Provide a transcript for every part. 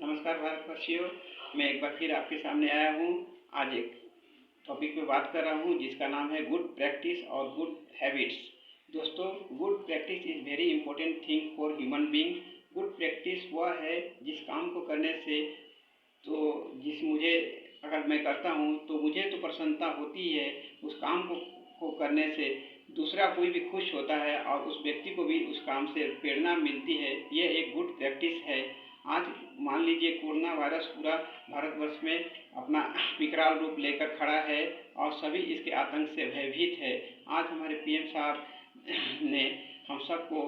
नमस्कार भारतवासियों, मैं एक बार फिर आपके सामने आया हूँ। आज एक टॉपिक पे बात कर रहा हूँ जिसका नाम है गुड प्रैक्टिस और गुड हैबिट्स। दोस्तों, good practice is very important thing for human being. Good practice वह है जिस काम को करने से मुझे अगर मैं करता हूँ तो मुझे तो प्रसन्नता होती है। उस काम को करने से दूसरा कोई भी खुश होता है और उस व्यक्ति को भी उस काम से प्रेरणा मिलती है। ये एक गुड प्रैक्टिस है। आज मान लीजिए कोरोना वायरस पूरा भारतवर्ष में अपना विकराल रूप लेकर खड़ा है और सभी इसके आतंक से भयभीत है। आज हमारे पीएम साहब ने हम सबको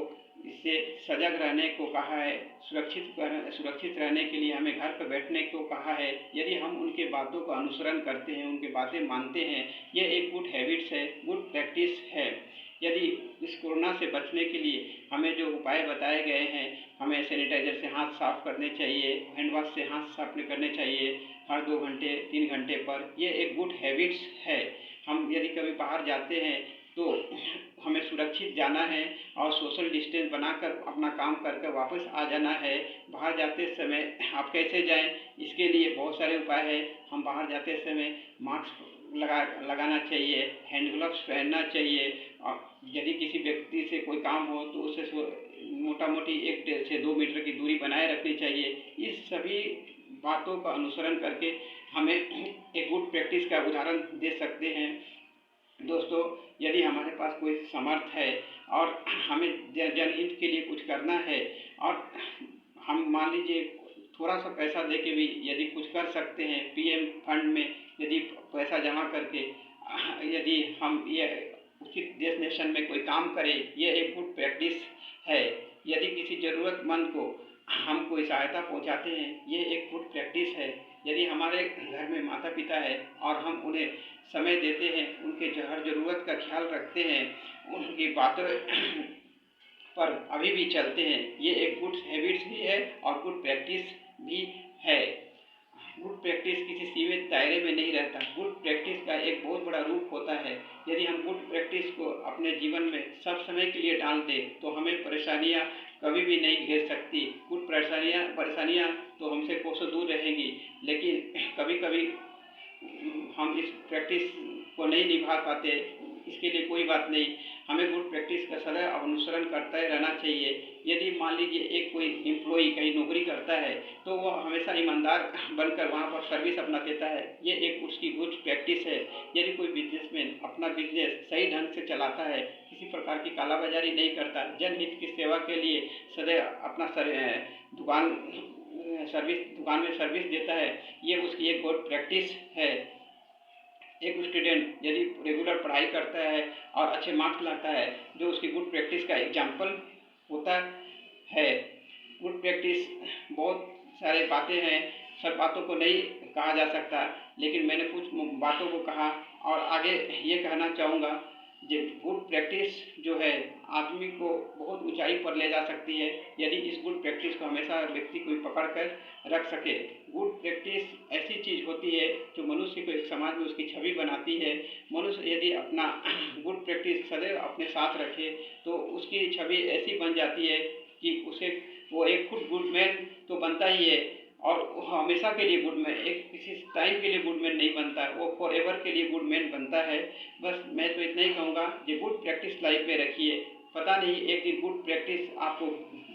इससे सजग रहने को कहा है, सुरक्षित रहने के लिए हमें घर पर बैठने को कहा है। यदि हम उनके बातों का अनुसरण करते हैं, उनकी बातें मानते हैं, ये एक गुड हैबिट्स है, गुड प्रैक्टिस है। यदि इस कोरोना से बचने के लिए हमें जो उपाय बताए गए हैं, हमें सैनिटाइजर से हाथ साफ करने चाहिए, हैंड वॉश से हाथ साफ करने चाहिए हर 2 घंटे 3 घंटे पर, ये एक गुड हैबिट्स है। हम यदि कभी बाहर जाते हैं तो हमें सुरक्षित जाना है और सोशल डिस्टेंस बनाकर अपना काम करके वापस आ जाना है। बाहर जाते समय आप कैसे जाएं, इसके लिए बहुत सारे उपाय हैं। हम बाहर जाते समय मास्क लगाना चाहिए, हैंड ग्लव्स पहनना चाहिए और यदि किसी व्यक्ति से कोई काम हो तो उससे मोटा मोटी 1 से 2 मीटर की दूरी बनाए रखनी चाहिए। इस सभी बातों का अनुसरण करके हमें एक गुड प्रैक्टिस का उदाहरण दे सकते हैं। दोस्तों, यदि हमारे पास कोई समर्थ है और हमें जनहित के लिए कुछ करना है और हम मान लीजिए थोड़ा सा पैसा दे के भी यदि कुछ कर सकते हैं, पीएम फंड में यदि पैसा जमा करके यदि हम ये उचित डेस्टिनेशन में कोई काम करें, ये एक गुड प्रैक्टिस है। यदि किसी ज़रूरतमंद को हम कोई सहायता पहुंचाते हैं, ये एक गुड प्रैक्टिस है। यदि हमारे घर में माता पिता है और हम उन्हें समय देते हैं, उनके हर ज़रूरत का ख्याल रखते हैं, उनकी बातों पर अभी भी चलते हैं, ये एक गुड हैबिट्स भी है और गुड प्रैक्टिस भी है। गुड प्रैक्टिस किसी सीमित दायरे में नहीं रहता। गुड प्रैक्टिस का एक बहुत बड़ा रूप होता है। यदि हम गुड प्रैक्टिस को अपने जीवन में सब समय के लिए डाल दें तो हमें परेशानियां कभी भी नहीं घेर सकती। कुछ परेशानियां तो हमसे कोसों दूर रहेंगी, लेकिन कभी कभी हम इस प्रैक्टिस को नहीं निभा पाते। इसके लिए कोई बात नहीं, हमें गुड प्रैक्टिस का सदैव अनुसरण करते रहना चाहिए। यदि मान लीजिए एक कोई एम्प्लॉई कहीं नौकरी करता है तो वह हमेशा ईमानदार बनकर वहाँ पर सर्विस अपना देता है, ये एक उसकी गुड प्रैक्टिस है। यदि कोई बिजनेसमैन अपना बिजनेस सही ढंग से चलाता है, किसी प्रकार की कालाबाजारी नहीं करता, जनहित की सेवा के लिए सदैव अपना दुकान में सर्विस देता है, ये उसकी एक गुड प्रैक्टिस है। एक स्टूडेंट यदि रेगुलर पढ़ाई करता है और अच्छे मार्क्स लाता है, जो उसकी गुड प्रैक्टिस का एग्जाम्पल होता है। गुड प्रैक्टिस बहुत सारे बातें हैं, सब बातों को नहीं कहा जा सकता, लेकिन मैंने कुछ बातों को कहा और आगे ये कहना चाहूँगा कि गुड प्रैक्टिस जो है आदमी को बहुत ऊंचाई पर ले जा सकती है, यदि इस गुड प्रैक्टिस को हमेशा व्यक्ति को पकड़ कर रख सके। गुड प्रैक्टिस ऐसी चीज़ होती है जो मनुष्य को एक समाज में उसकी छवि बनाती है। मनुष्य यदि अपना गुड प्रैक्टिस सदैव अपने साथ रखे तो उसकी छवि ऐसी बन जाती है कि वो एक खुद गुड मैन तो बनता ही है और हमेशा के लिए गुड मैन, एक किसी टाइम के लिए गुड मैन नहीं बनता, वो फॉर एवर के लिए गुड मैन बनता है। बस मैं तो इतना ही कहूँगा कि गुड प्रैक्टिस लाइफ में रखिए। पता नहीं एक दिन गुड प्रैक्टिस आपको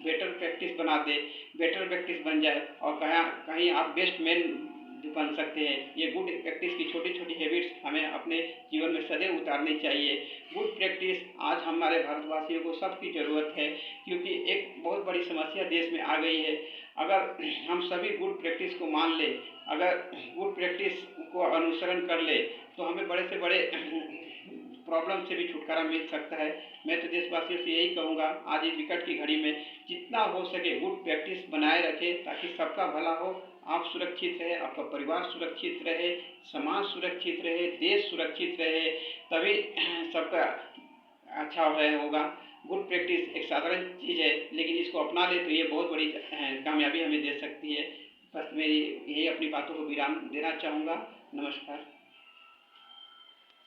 बेटर प्रैक्टिस बना दे, बेटर प्रैक्टिस बन जाए और कहीं आप बेस्ट मैन बन सकते हैं। ये गुड प्रैक्टिस की छोटी छोटी हैबिट्स हमें अपने जीवन में सदैव उतारनी चाहिए। गुड प्रैक्टिस आज हमारे भारतवासियों को सबकी ज़रूरत है, क्योंकि एक बहुत बड़ी समस्या देश में आ गई है। अगर हम सभी गुड प्रैक्टिस को मान लें, अगर गुड प्रैक्टिस को अनुसरण कर ले तो हमें बड़े से बड़े प्रॉब्लम से भी छुटकारा मिल सकता है। मैं तो देशवासियों से यही कहूँगा, आज इस विकट की घड़ी में जितना हो सके गुड प्रैक्टिस बनाए रखें ताकि सबका भला हो, आप सुरक्षित रहे, आपका परिवार सुरक्षित रहे, समाज सुरक्षित रहे, देश सुरक्षित रहे, तभी सबका अच्छा होगा। गुड प्रैक्टिस एक साधारण चीज़ है, लेकिन इसको अपना ले तो ये बहुत बड़ी कामयाबी हमें दे सकती है। बस मेरी यही अपनी बातों को विराम देना चाहूँगा। नमस्कार।